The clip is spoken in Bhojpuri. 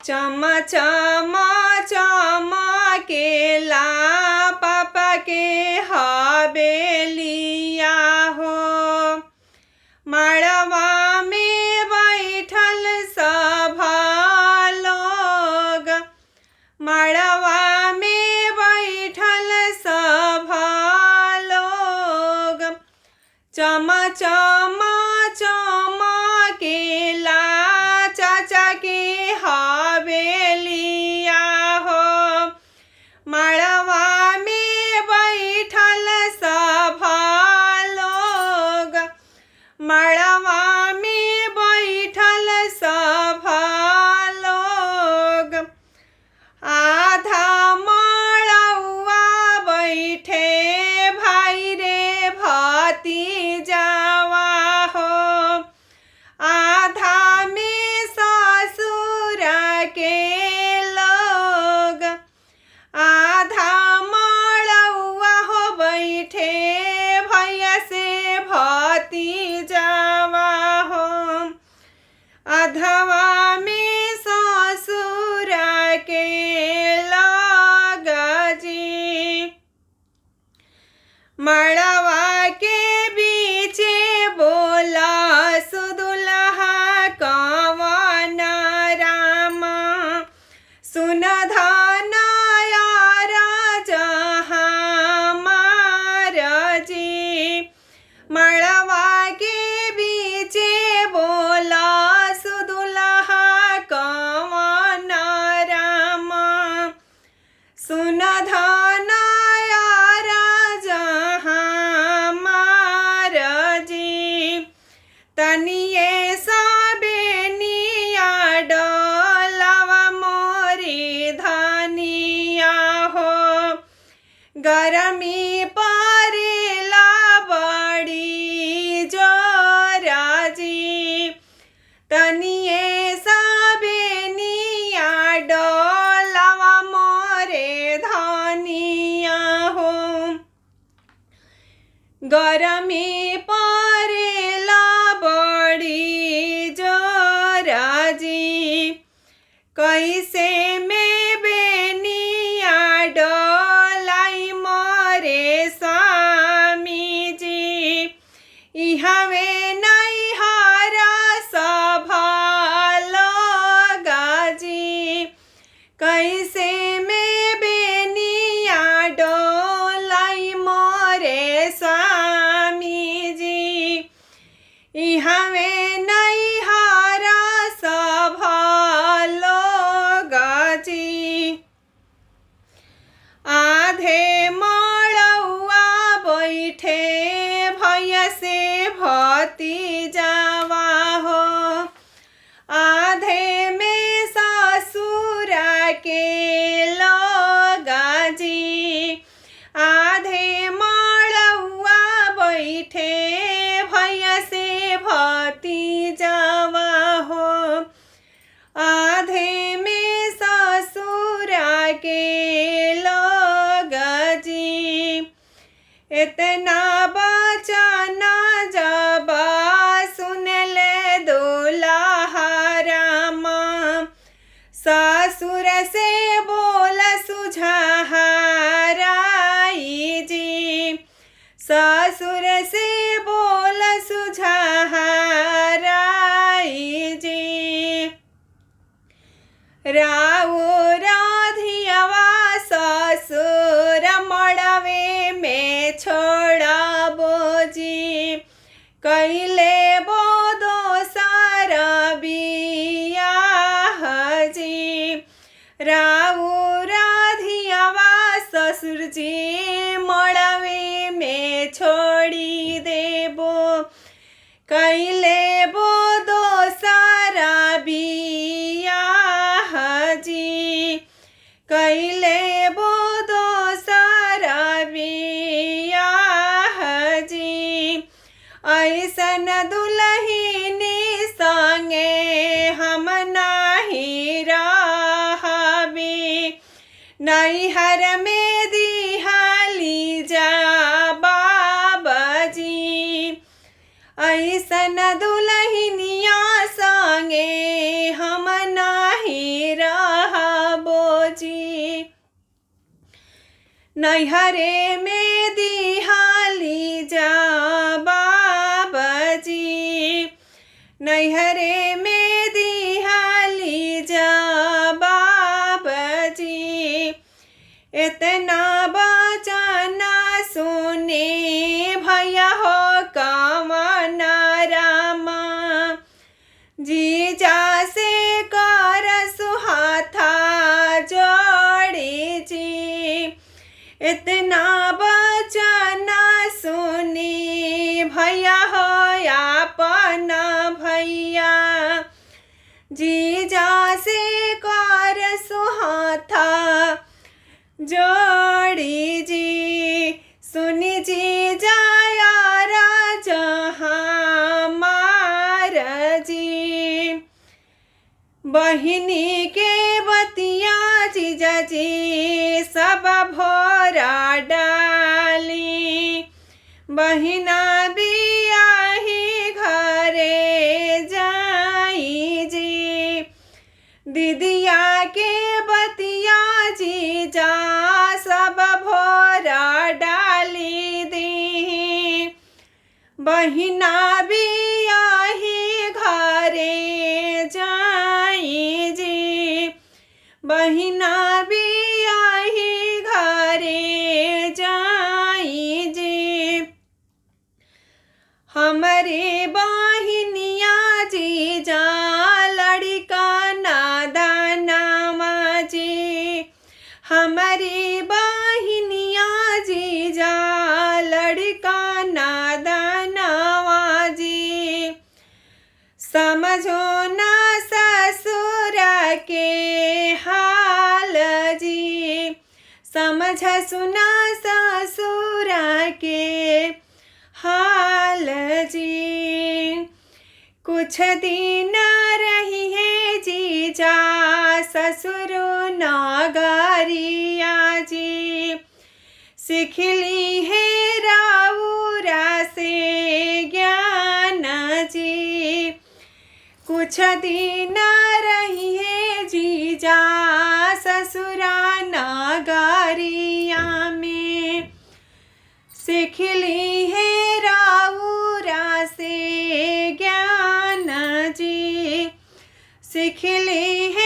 चमा चमा चमकेला पापा के हवेलिया हो। मड़वा में बैठल सब लोग, मड़वा में बैठल सब लोग। चमा चमा चमकेला चाचा के हवेलिया हो। मड़वा में बैठल सब लोग, मड़वा में बैठल सब लोग। आधा मड़वा बैठे भाई रे भतीजावा हो। आधा में ससुर के लोग, आधा मड़वा हो बैठे भैया से भतीजावा हो। अधवा में ससुर के लोग जी। मड़वा के बीचे बोला सुदुल्हा कवन रामा। सुन धन यार जहाँ मार जी। मड़वा के बीचे बोला सुदुल्हा कवन रामा। सुन धन यार जहाँ मार जी। तनिए सबेनिया डोलवा मोरी धनिया हो। गरमी परेला बड़ी जोरा जी। तनिए सबेनिया डोलवा मोरे धनिया हो। गरमी परेला बड़ी जोरा जी। कैसे में बेनिया डोलाई मोरे स्वामी जी। इहवे नैहरा सब लोग जी। कैसे में बेनिया डोलाई मोरे स्वामी जी। इहवे नैहरा सब लोग जी। आधे मड़वा बैठे भैया से भतीजावा हो। आधे में ससुर के लोग जी। आधे मड़वा बैठे भैया से भतीजावा हो। आधे में ससुर के लोग जी। इतना बचन जब सुनले दुल्हा रामा। ससुर से बोल सुझाराई जी। ससुर से बोल सुझाराई जी। राउ राधियावा ससुर मड़वे में छोड़बो जी। कैले बो दोसर बियाह जी। राउ राधियावा ससुर जी मड़वे में छोड़ी देबो। कैले बो दोसर बियाह जी। कैले बो दोसर बियाह जी। ऐसन दुल्हिनी संगे हम नाही रहबी। नैहर में दिहाली जा बाबाजी। ऐसन दुल्हनिया संगे हम नाही रह नैहरे में दिहाली जा बाबाजी, नैहरे में दिहाली जा बाबाजी। इतना बचना सुने भैया हो कामना रामा, जीजा से कर सुहाथा जोड़ी जी। इतना बचना सुनी भैया हो अपना भैया, जीजा से कर सुहाथा जोड़ी जी। सुनी जीजा यारा जहाँ मार जी, बहिनी के बतिया जीजा जी सब भोरा डाली। बहिना बियाही घरे जाई जी, दीदिया के बतिया जीजा सब भोरा डाली दी। बहिना बियाही घरे जाई जी, बहिना बियाही घरे जाई जी। हमारे बहिनिया जीजा लड़का नादानामा जी, हमारी बहिनिया जीजा लड़का नादानामा जी। समझो ना ससुर के हाल जी, समझ सुना ससुर के हाल जी। कुछ दिन रही है जीजा ससुर नगरिया जी, सीख ली है राउरा से ज्ञान जी। कुछ दिन रही है जीजा ससुरा नगरिया में, सीख ली है राउरा से ज्ञान जी, सीख ली है